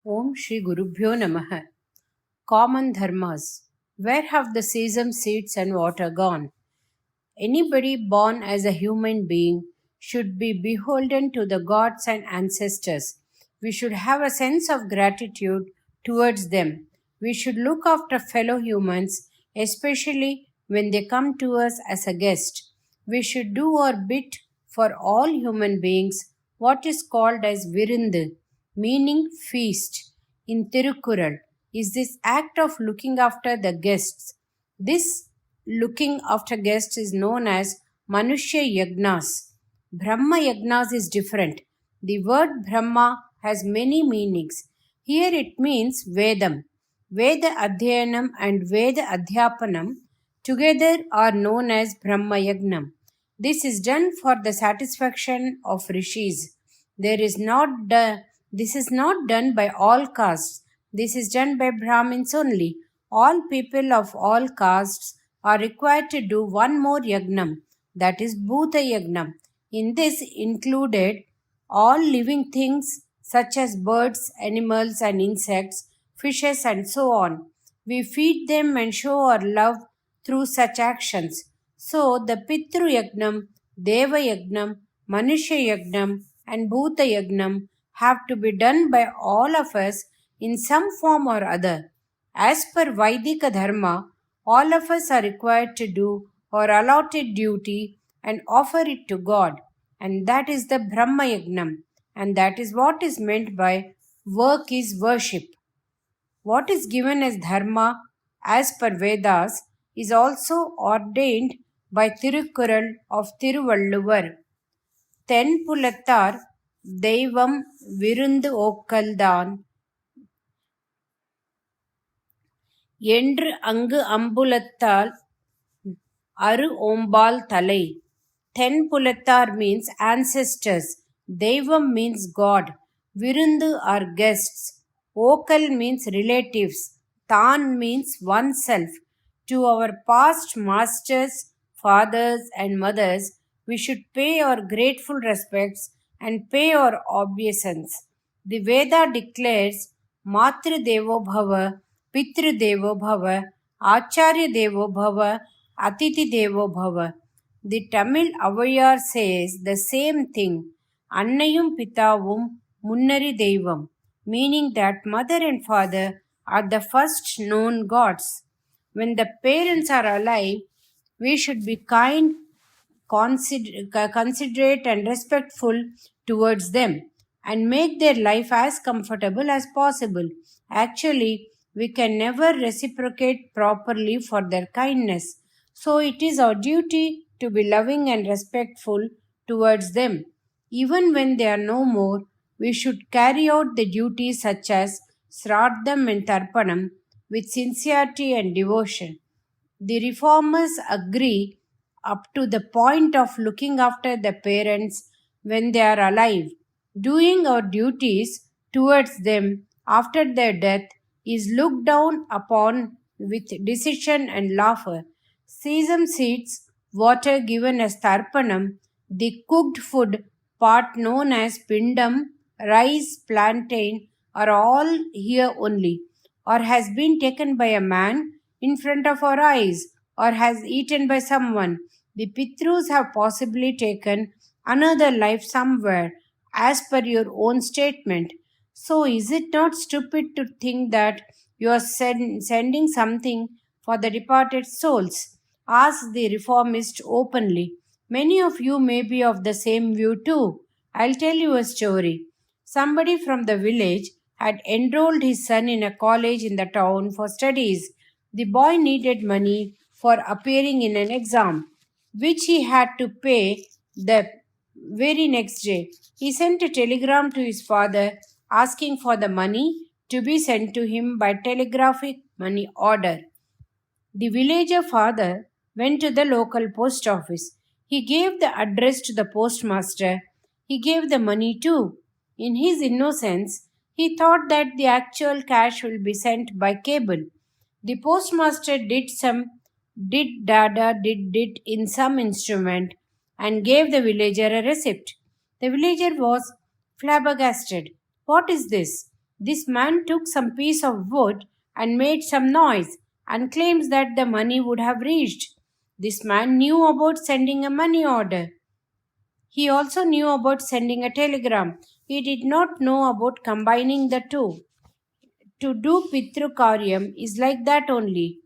Om Shri Gurubhyo Namaha. Common Dharmas. Where have the sesame seeds and water gone? Anybody born as a human being should be beholden to the gods and ancestors. We should have a sense of gratitude towards them. We should look after fellow humans, especially when they come to us as a guest. We should do our bit for all human beings, what is called as virindu, meaning feast. In Tirukural, is this act of looking after the guests. This looking after guests is known as Manushya Yagnas. Brahma Yagnas is different. The word Brahma has many meanings. Here it means Vedam. Veda Adhyanam and Veda Adhyapanam together are known as Brahma Yagnam. This is done for the satisfaction of rishis. This is not done by all castes. This is done by Brahmins only. All people of all castes are required to do one more yagnam, that is Bhuta Yagnam. In this included all living things such as birds, animals and insects, fishes and so on. We feed them and show our love through such actions. So the Pitru Yagnam, Deva Yagnam, Manushya Yagnam and Bhuta Yagnam have to be done by all of us in some form or other. As per Vaidika Dharma, all of us are required to do our allotted duty and offer it to God, and that is the Brahma Yagnam, and that is what is meant by work is worship. What is given as Dharma as per Vedas is also ordained by Tirukural of Tiruvalluvar. Tenpulattar Deivam Virundu Okkaldan என்று அங்கு அம்புலத்தால் அரு ஓம்பால் தலை. Tenpulattar means ancestors. Deivam means God. Virundu are guests. Okal means relatives. Tan means oneself. To our past masters, fathers and mothers, we should pay our grateful respects and pay our obeisance. The Veda declares Matru Devo Bhava, Pitru Devo Bhava, Acharya Devo Bhava, Atiti Devo Bhava. The Tamil Avayar says the same thing, Annayum Pitavum Munnari Devam, meaning that mother and father are the first known gods. When the parents are alive, we should be kind, considerate and respectful towards them and make their life as comfortable as possible. Actually, we can never reciprocate properly for their kindness. So it is our duty to be loving and respectful towards them. Even when they are no more, we should carry out the duties such as Sraddham and Tarpanam with sincerity and devotion. The reformers agree up to the point of looking after the parents when they are alive. Doing our duties towards them after their death is looked down upon with decision and laughter. Sesame seeds, water given as tarpanam, the cooked food part known as pindam, rice, plantain are all here only, or has been taken by a man in front of our eyes, or has eaten by someone. The Pitrus have possibly taken another life somewhere, as per your own statement. So, is it not stupid to think that you are sending something for the departed souls? Asked the reformist openly. Many of you may be of the same view too. I'll tell you a story. Somebody from the village had enrolled his son in a college in the town for studies. The boy needed money for appearing in an exam, which he had to pay the very next day. He sent a telegram to his father asking for the money to be sent to him by telegraphic money order. The villager father went to the local post office. He gave the address to the postmaster. He gave the money too. In his innocence, he thought that the actual cash will be sent by cable. The postmaster did it in some instrument and gave the villager a receipt. The villager was flabbergasted. What is this? This man took some piece of wood and made some noise and claims that the money would have reached. This man knew about sending a money order. He also knew about sending a telegram. He did not know about combining the two. To do Pitru Karyam is like that only.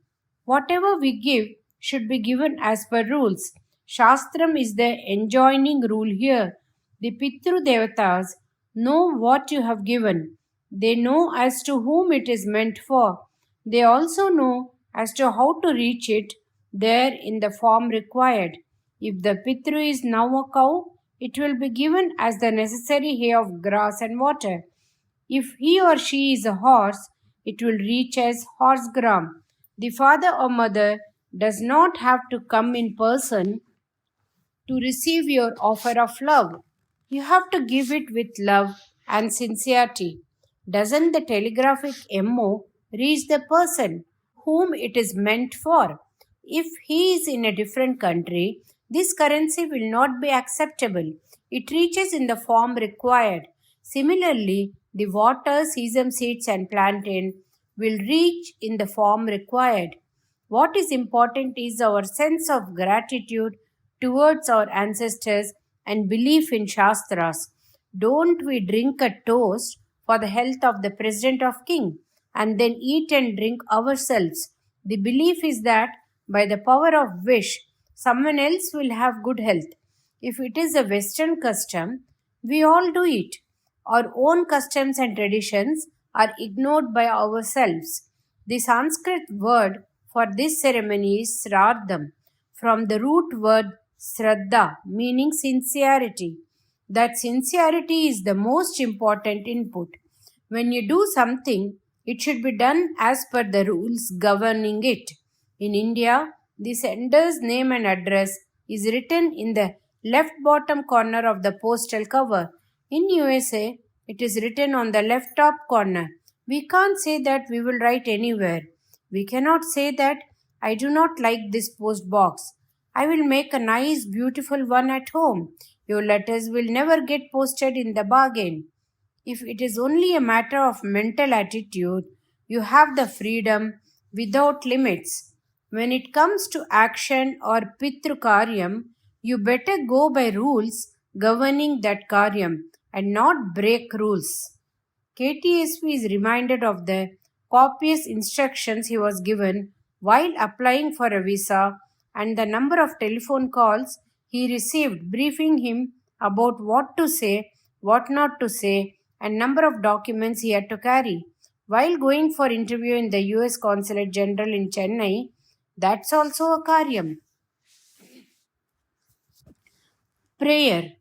Whatever we give should be given as per rules. Shastram is the enjoining rule here. The Pitru Devatas know what you have given. They know as to whom it is meant for. They also know as to how to reach it there in the form required. If the Pitru is now a cow, it will be given as the necessary hay of grass and water. If he or she is a horse, it will reach as horse gram. The father or mother does not have to come in person to receive your offer of love. You have to give it with love and sincerity. Doesn't the telegraphic MO reach the person whom it is meant for? If he is in a different country, this currency will not be acceptable. It reaches in the form required. Similarly, the water, sesame seeds, and plantain will reach in the form required. What is important is our sense of gratitude towards our ancestors and belief in Shastras. Don't we drink a toast for the health of the President of King and then eat and drink ourselves? The belief is that by the power of wish, someone else will have good health. If it is a Western custom, we all do it. Our own customs and traditions are ignored by ourselves. The Sanskrit word for this ceremony is Sradham, from the root word Sraddha, meaning sincerity. That sincerity is the most important input. When you do something, it should be done as per the rules governing it. In India, the sender's name and address is written in the left bottom corner of the postal cover. In USA, it is written on the left top corner. We can't say that we will write anywhere. We cannot say that I do not like this post box. I will make a nice, beautiful one at home. Your letters will never get posted in the bargain. If it is only a matter of mental attitude, you have the freedom without limits. When it comes to action or Pitru Karyam, you better go by rules governing that Karyam and not break rules. KTSV is reminded of the copious instructions he was given while applying for a visa and the number of telephone calls he received briefing him about what to say, what not to say, and number of documents he had to carry. While going for interview in the US Consulate General in Chennai, that's also a karyam. Prayer.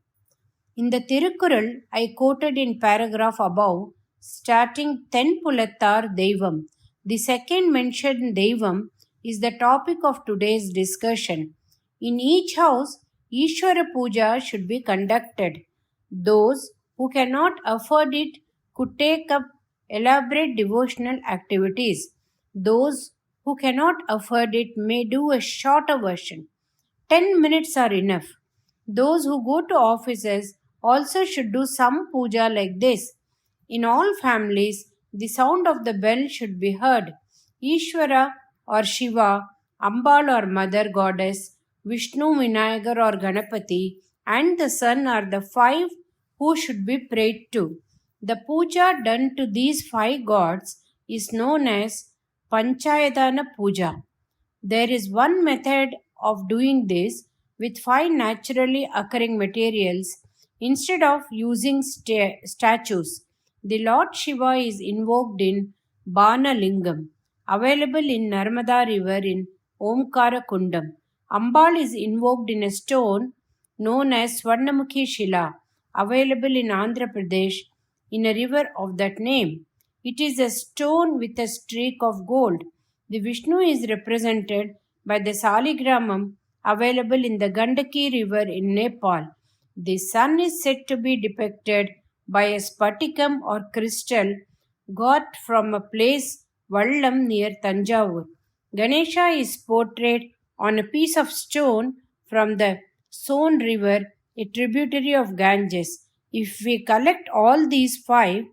In the Tirukural, I quoted in paragraph above, starting Ten Pulattar Deivam. The second mentioned Deivam is the topic of today's discussion. In each house, Ishvara Puja should be conducted. Those who cannot afford it could take up elaborate devotional activities. Those who cannot afford it may do a shorter version. 10 minutes are enough. Those who go to offices also should do some puja like this. In all families, the sound of the bell should be heard. Ishvara or Shiva, Ambal or Mother Goddess, Vishnu, Vinayagar or Ganapati, and the sun are the five who should be prayed to. The puja done to these five gods is known as Panchayatana Puja. There is one method of doing this with five naturally occurring materials instead of using statues. The Lord Shiva is invoked in Bana Lingam, available in Narmada river in Omkara Kundam. Ambal is invoked in a stone known as Swarnamukhi Shila, available in Andhra Pradesh in a river of that name. It is a stone with a streak of gold. The Vishnu is represented by the Saligramam available in the Gandaki river in Nepal. The sun is said to be depicted by a spatikam or crystal got from a place Vallam near Tanjavur. Ganesha is portrayed on a piece of stone from the Son river, a tributary of Ganges. If we collect all these five,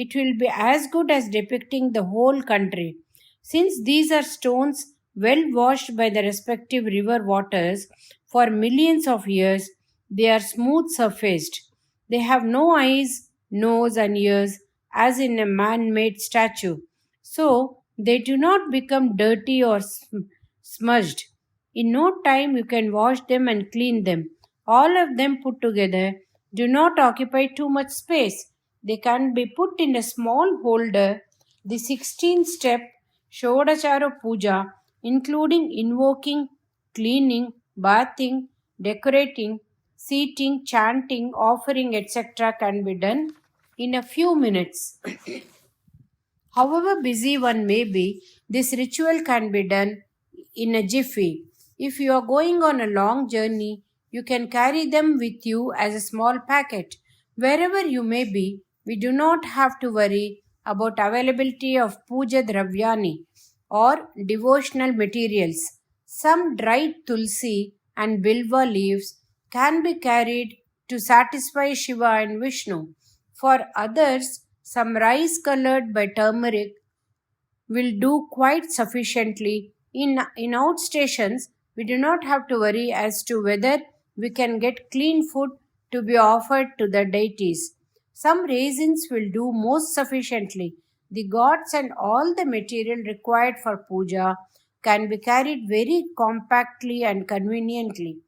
it will be as good as depicting the whole country. Since these are stones well washed by the respective river waters for millions of years, they are smooth surfaced. They have no eyes, nose, and ears as in a man made statue. So they do not become dirty or smudged. In no time, you can wash them and clean them. All of them put together do not occupy too much space. They can be put in a small holder. The 16th step, Shodachara Puja, including invoking, cleaning, bathing, decorating, seating, chanting, offering, etc., can be done in a few minutes. However busy one may be, this ritual can be done in a jiffy. If you are going on a long journey, you can carry them with you as a small packet. Wherever you may be, we do not have to worry about availability of puja dravyani or devotional materials. Some dried tulsi and bilva leaves can be carried to satisfy Shiva and Vishnu. For others, some rice colored by turmeric will do quite sufficiently. In outstations, we do not have to worry as to whether we can get clean food to be offered to the deities. Some raisins will do most sufficiently. The gods and all the material required for puja can be carried very compactly and conveniently.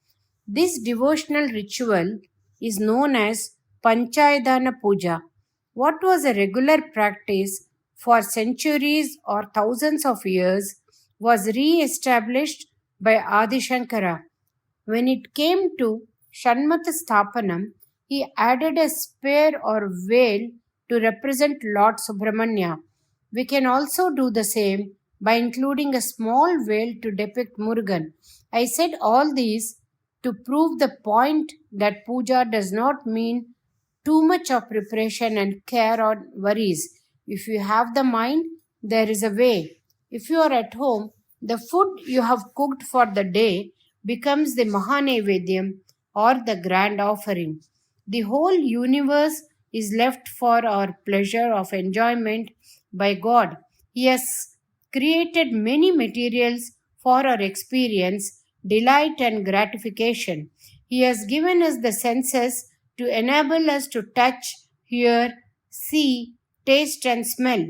This devotional ritual is known as Panchayadana Puja. What was a regular practice for centuries or thousands of years was re established by Adi Shankara. When it came to Shanmata Sthapanam, he added a spear or veil to represent Lord Subramanya. We can also do the same by including a small veil to depict Murugan. I said all these to prove the point that puja does not mean too much of preparation and care or worries. If you have the mind, there is a way. If you are at home, the food you have cooked for the day becomes the Mahanevedyam or the grand offering. The whole universe is left for our pleasure of enjoyment by God. He has created many materials for our experience, delight, and gratification. He has given us the senses to enable us to touch, hear, see, taste, and smell.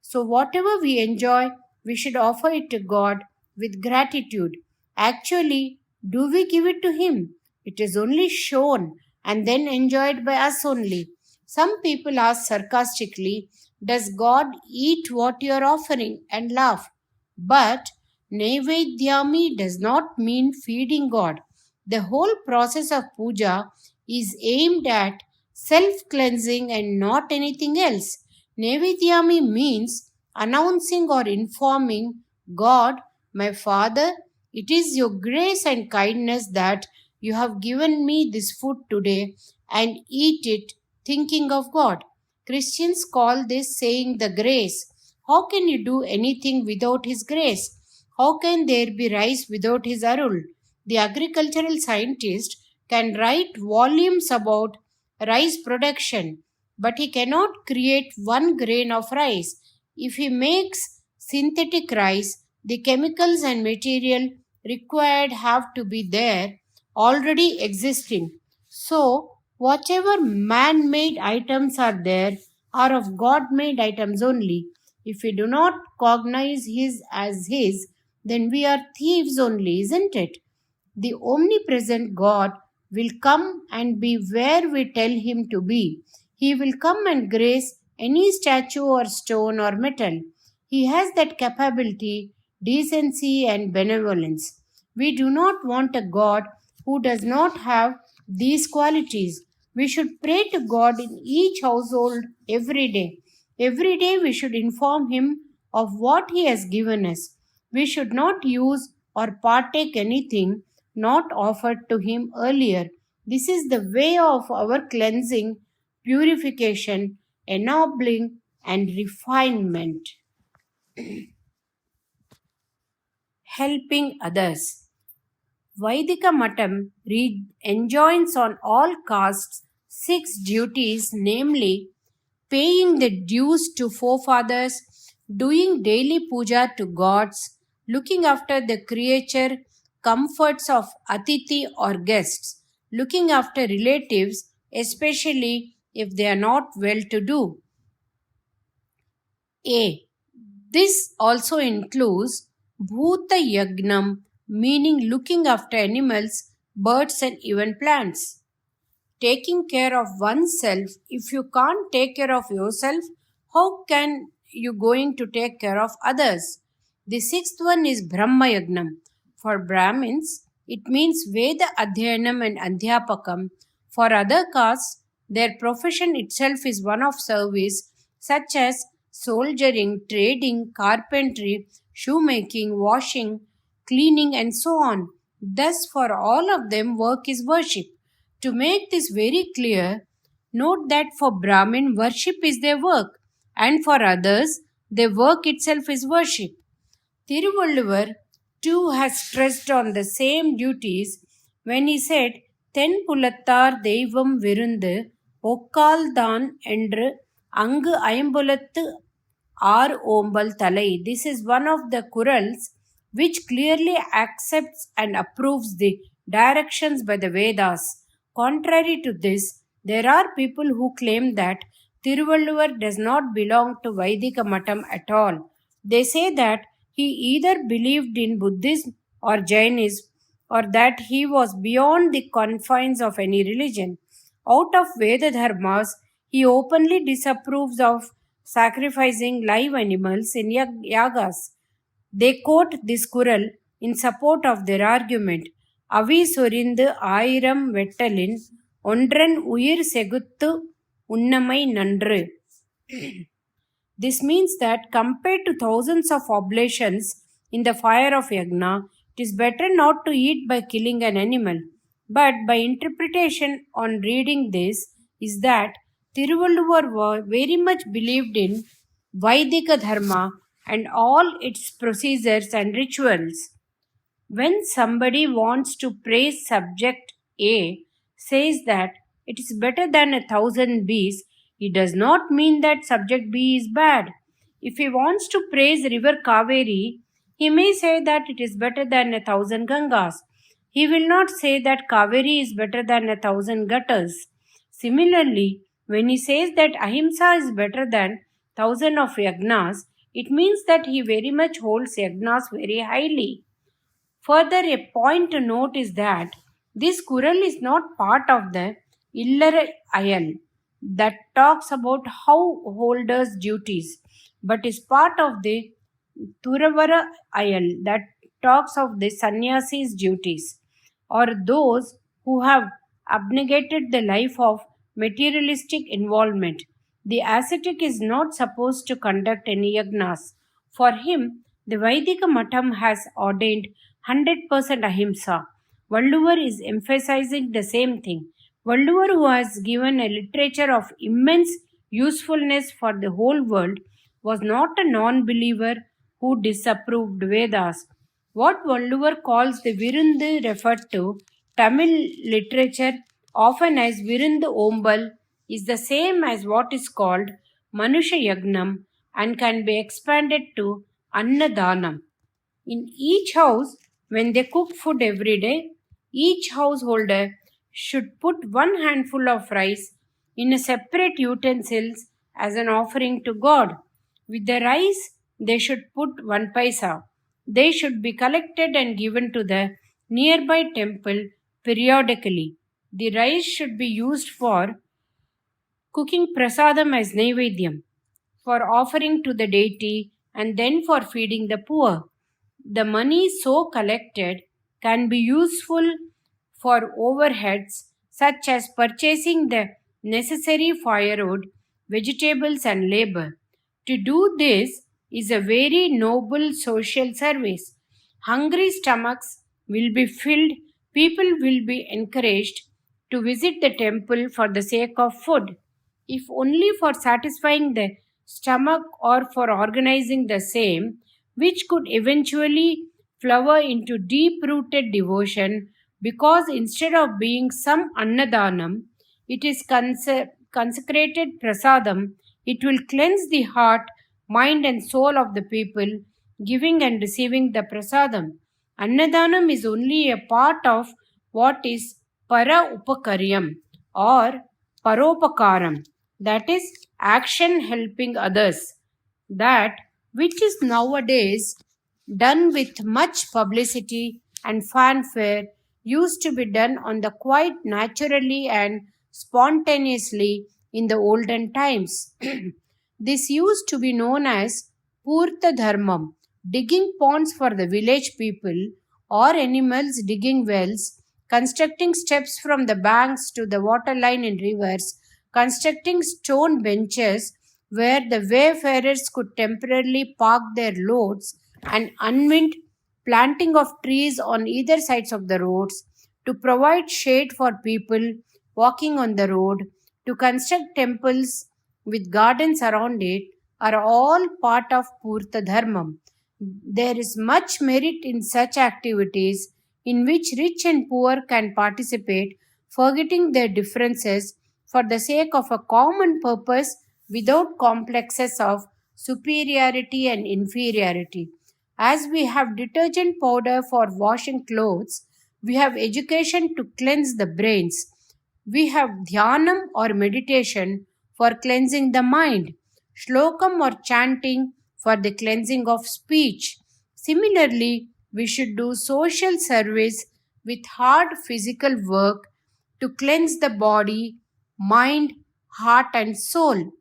So, whatever we enjoy, we should offer it to God with gratitude. Actually, do we give it to Him? It is only shown and then enjoyed by us only. Some people ask sarcastically, does God eat what you are offering, and laugh? But Naivedyami does not mean feeding God. The whole process of puja is aimed at self cleansing and not anything else. Naivedyami means announcing or informing God, my Father, it is your grace and kindness that you have given me this food today, and eat it thinking of God. Christians call this saying the grace. How can you do anything without His grace? How can there be rice without His arul? The agricultural scientist can write volumes about rice production, but he cannot create one grain of rice. If he makes synthetic rice, the chemicals and material required have to be there, already existing. So, whatever man made items are there are of God made items only. If we do not cognize His as His, then we are thieves only, isn't it? The omnipresent God will come and be where we tell Him to be. He will come and grace any statue or stone or metal. He has that capability, decency, and benevolence. We do not want a God who does not have these qualities. We should pray to God in each household every day. Every day we should inform Him of what He has given us. We should not use or partake anything not offered to Him earlier. This is the way of our cleansing, purification, ennobling, and refinement. Helping others. Vaidika Matam enjoins on all castes 6 duties, namely paying the dues to forefathers, doing daily puja to gods, looking after the creature comforts of atithi or guests, looking after relatives, especially if they are not well to do. A. This also includes Bhuta Yagnam, meaning looking after animals, birds, and even plants. Taking care of oneself. If you can't take care of yourself, how can you going to take care of others? The sixth one is Brahma Yagnam. For Brahmins, it means Veda Adhyanam and Adhyapakam. For other castes, their profession itself is one of service, such as soldiering, trading, carpentry, shoemaking, washing, cleaning, and so on. Thus, for all of them, work is worship. To make this very clear, note that for Brahmin, worship is their work, and for others, their work itself is worship. Thiruvalluvar too has stressed on the same duties when he said, Ten pulattar தெய்வம் விருந்து ஒக்கால் தான் என்று அங்கு ஐம்புலத்து R ஓம்பல் தலை. This is one of the Kurals which clearly accepts and approves the directions by the Vedas. Contrary to this, there are people who claim that Thiruvalluvar does not belong to Vaidika Matam at all. They say that he either believed in Buddhism or Jainism or that he was beyond the confines of any religion. Out of Veda Dharmas, he openly disapproves of sacrificing live animals in yagas. They quote this Kural in support of their argument. அவி சொரிந்து ஆயிரம் வெட்டலின் ஒன்றன் உயிர் செகுத்து உன்னமை நன்று. This means that compared to thousands of oblations in the fire of Yagna, it is better not to eat by killing an animal. But by interpretation on reading this is that Thiruvalluvar very much believed in Vaidika Dharma and all its procedures and rituals. When somebody wants to praise subject A, says that it is better than 1,000 bees, it does not mean that subject B is bad. If he wants to praise river Kaveri, he may say that it is better than 1,000 Gangas. He will not say that Kaveri is better than 1,000 gutters. Similarly, when he says that Ahimsa is better than 1,000 of Yagnas, it means that he very much holds Yagnas very highly. Further, a point to note is that this Kural is not part of the Illara Ayal that talks about householders' duties, but is part of the Turavara Ayal that talks of the sannyasi's duties, or those who have abnegated the life of materialistic involvement. The ascetic is not supposed to conduct any yagnas. For him, the Vaidika Matam has ordained 100% ahimsa. Valluvar is emphasizing the same thing. Valluvar, who has given a literature of immense usefulness for the whole world, was not a non-believer who disapproved Vedas. What Valluvar calls the Virundu referred to Tamil literature often as Virundu Ombal is the same as what is called Manusha Yagnam and can be expanded to Annadanam. In each house, when they cook food every day, each householder should put one handful of rice in a separate utensils as an offering to God. With the rice, they should put 1 paisa. They should be collected and given to the nearby temple periodically. The rice should be used for cooking prasadam as naivedyam, for offering to the deity, and then for feeding the poor. The money so collected can be useful for overheads such as purchasing the necessary firewood, vegetables, and labor. To do this is a very noble social service. Hungry stomachs will be filled, people will be encouraged to visit the temple for the sake of food. If only for satisfying the stomach or for organizing the same, which could eventually flower into deep-rooted devotion, because instead of being some annadanam, it is consecrated prasadam It will cleanse the heart, mind, and soul of the people, giving and receiving the prasadam. Annadanam is only a part of what is para upakaryam or paropakaram, that is, action helping others, that which is nowadays done with much publicity and fanfare, used to be done on the quite naturally and spontaneously in the olden times. This used to be known as Purta Dharmam, digging ponds for the village people or animals, digging wells, constructing steps from the banks to the water line in rivers, constructing stone benches where the wayfarers could temporarily park their loads, and unwind planting of trees on either sides of the roads to provide shade for people walking on the road, to construct temples with gardens around it, are all part of Purta Dharmam. There is much merit in such activities in which rich and poor can participate, forgetting their differences for the sake of a common purpose without complexes of superiority and inferiority. As we have detergent powder for washing clothes, we have education to cleanse the brains. We have dhyanam or meditation for cleansing the mind, shlokam or chanting for the cleansing of speech. Similarly, we should do social service with hard physical work to cleanse the body, mind, heart, and soul.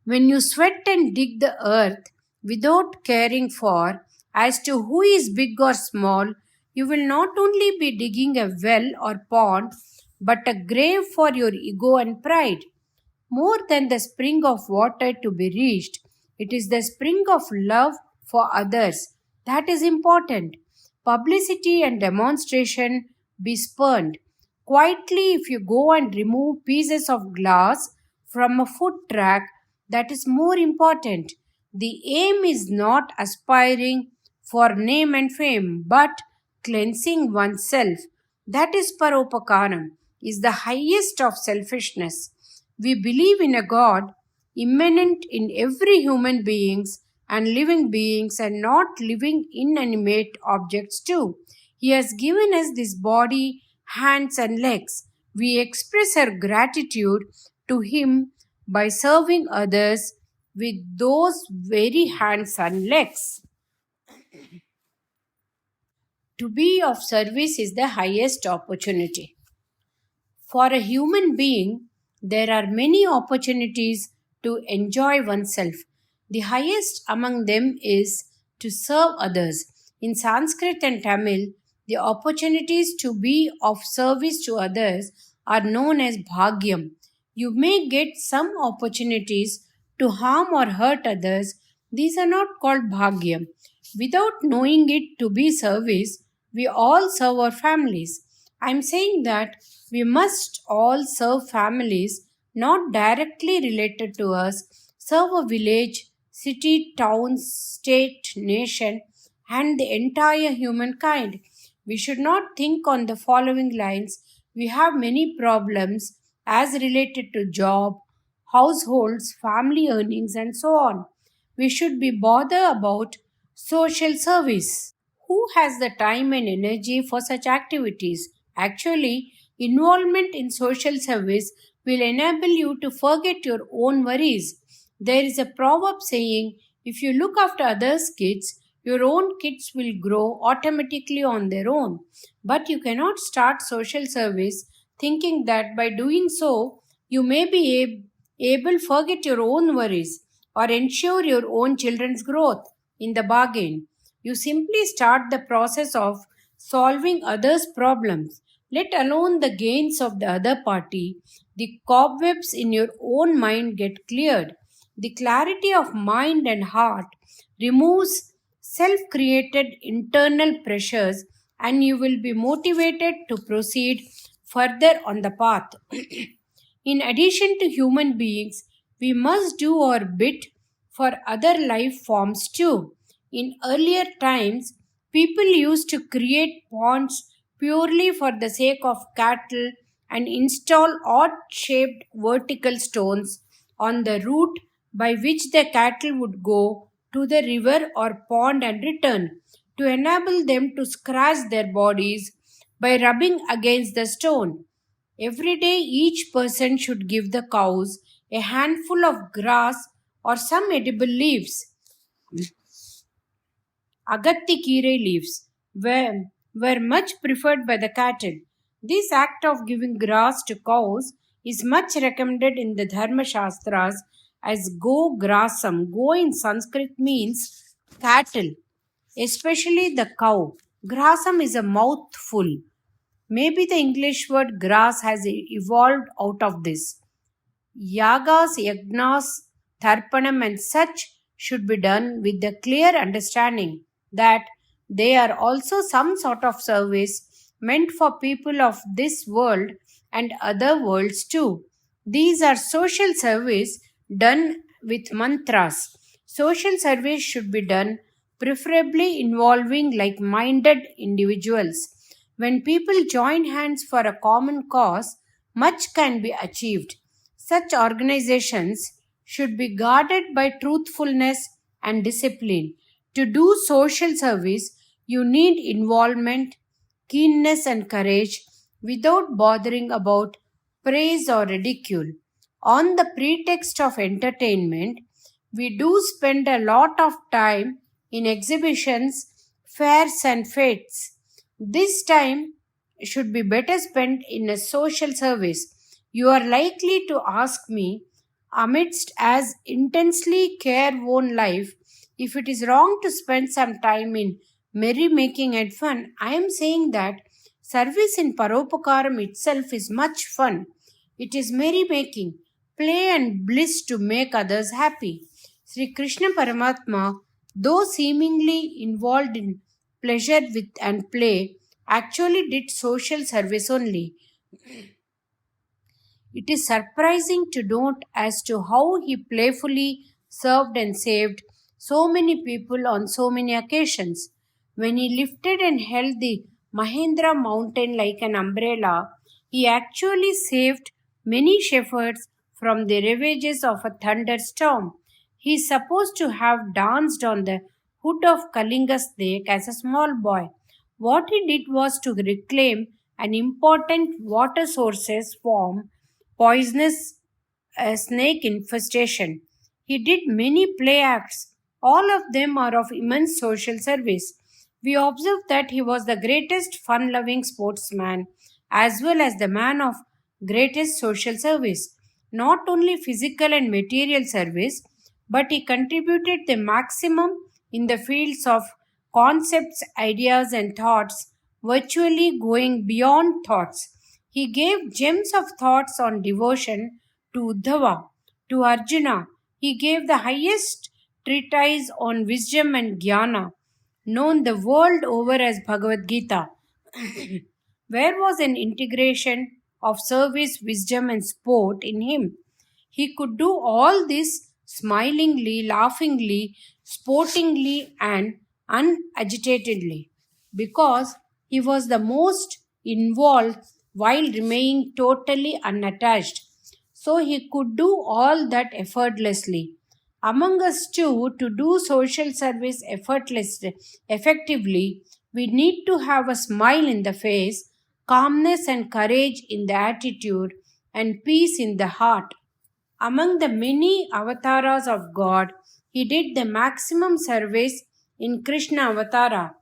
When you sweat and dig the earth without caring for as to who is big or small, you will not only be digging a well or pond, but a grave for your ego and pride. More than the spring of water to be reached, it is the spring of love for others that is important. Publicity and demonstration be spurned. Quietly, if you go and remove pieces of glass from a foot track, that is more important. The aim is not aspiring for name and fame, but cleansing oneself. That is paropakaram, is the highest of selfishness. We believe in a God immanent in every human beings and living beings and not living inanimate objects too. He has given us this body, hands and legs. We express our gratitude to him by serving others with those very hands and legs. To be of service is the highest opportunity. For a human being, there are many opportunities to enjoy oneself. The highest among them is to serve others. In Sanskrit and Tamil, the opportunities to be of service to others are known as bhagyam. You may get some opportunities to harm or hurt others. These are not called bhagyam. Without knowing it to be service, we all serve our families. I am saying that we must all serve families not directly related to us, serve a village, city, town, state, nation, and the entire humankind. We should not think on the following lines. We have many problems as related to job, households, family earnings, and so on. We should be bothered about social service. Who has the time and energy for such activities? Actually, involvement in social service will enable you to forget your own worries. There is a proverb saying, if you look after others' kids, your own kids will grow automatically on their own. But you cannot start social service thinking that by doing so, you may be able to forget your own worries or ensure your own children's growth in the bargain. You simply start the process of solving others' problems, let alone the gains of the other party. The cobwebs in your own mind get cleared. The clarity of mind and heart removes self created internal pressures, and you will be motivated to proceed further on the path. In addition to human beings, we must do our bit for other life forms too. In earlier times, people used to create ponds purely for the sake of cattle and install odd shaped vertical stones on the route by which the cattle would go to the river or pond and return, to enable them to scratch their bodies by rubbing against the stone. Every day, each person should give the cows a handful of grass or some edible leaves. Agathikire leaves were much preferred by the cattle. This act of giving grass to cows is much recommended in the Dharma Shastras as go grasam. Go in Sanskrit means cattle, especially the cow. Grasam is a mouthful. Maybe the English word grass has evolved out of this. Yagas, yagnas, tarpanam, and such should be done with the clear understanding that they are also some sort of service meant for people of this world and other worlds too. These are social service done with mantras. Social service should be done preferably involving like minded individuals. When people join hands for a common cause, much can be achieved. Such organizations should be guarded by truthfulness and discipline. To do social service, you need involvement, keenness, and courage without bothering about praise or ridicule. On the pretext of entertainment, we do spend a lot of time in exhibitions, fairs, and fetes. This time should be better spent in a social service. You are likely to ask me, amidst as intensely careworn life, if it is wrong to spend some time in merrymaking and fun. I am saying that service in Paropakaram itself is much fun. It is merrymaking, play and bliss to make others happy. Sri Krishna Paramatma, though seemingly involved in pleasure with and play, actually did social service only. It is surprising to note as to how he playfully served and saved so many people on so many occasions. When he lifted and held the Mahendra mountain like an umbrella, he actually saved many shepherds from the ravages of a thunderstorm. He is supposed to have danced on the hood of Kalinga's lake as a small boy. What he did was to reclaim an important water sources from poisonous snake infestation. He did many play acts. All of them are of immense social service. We observe that he was the greatest fun loving sportsman as well as the man of greatest social service. Not only physical and material service, but he contributed the maximum in the fields of concepts, ideas, and thoughts, virtually going beyond thoughts. He gave gems of thoughts on devotion to Uddhava, to Arjuna. He gave the highest treatise on wisdom and jnana, known the world over as Bhagavad Gita. Where was an integration of service, wisdom, and sport in him? He could do all this smilingly, laughingly, sportingly, and unagitatedly because he was the most involved while remaining totally unattached. So he could do all that effortlessly. Among us too, to do social service effectively, we need to have a smile in the face, calmness and courage in the attitude, and peace in the heart. Among the many avatars of God, he did the maximum service in Krishna Avatara.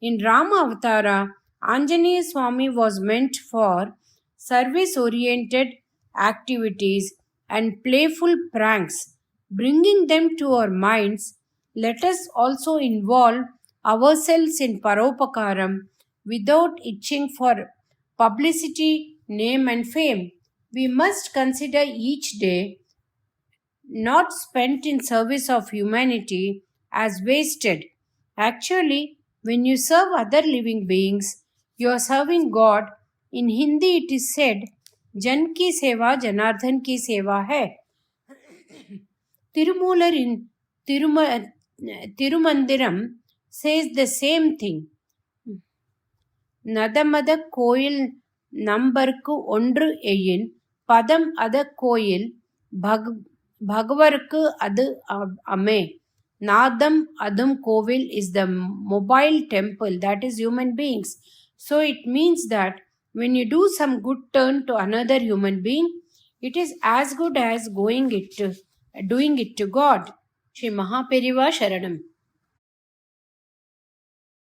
In Rama Avatara, Anjaneya Swami was meant for service oriented activities and playful pranks. Bringing them to our minds, let us also involve ourselves in Paropakaram without itching for publicity, name, and fame. We must consider each day not spent in service of humanity as wasted. Actually, when you serve other living beings, you are serving God. In Hindi, it is said, Jan ki seva Janardhan ki seva hai. Tirumular in Tirumandiram says the same thing. Nadamada கோயில் நம்பர்க்கு ஒன்று Ain பதம் அத கோயில் Bhagavarku adu ame. Nadam adum kovil is the mobile temple, that is human beings. So it means that when you do some good turn to another human being, it is as good as doing it to God. Shri Mahaperiva Sharanam.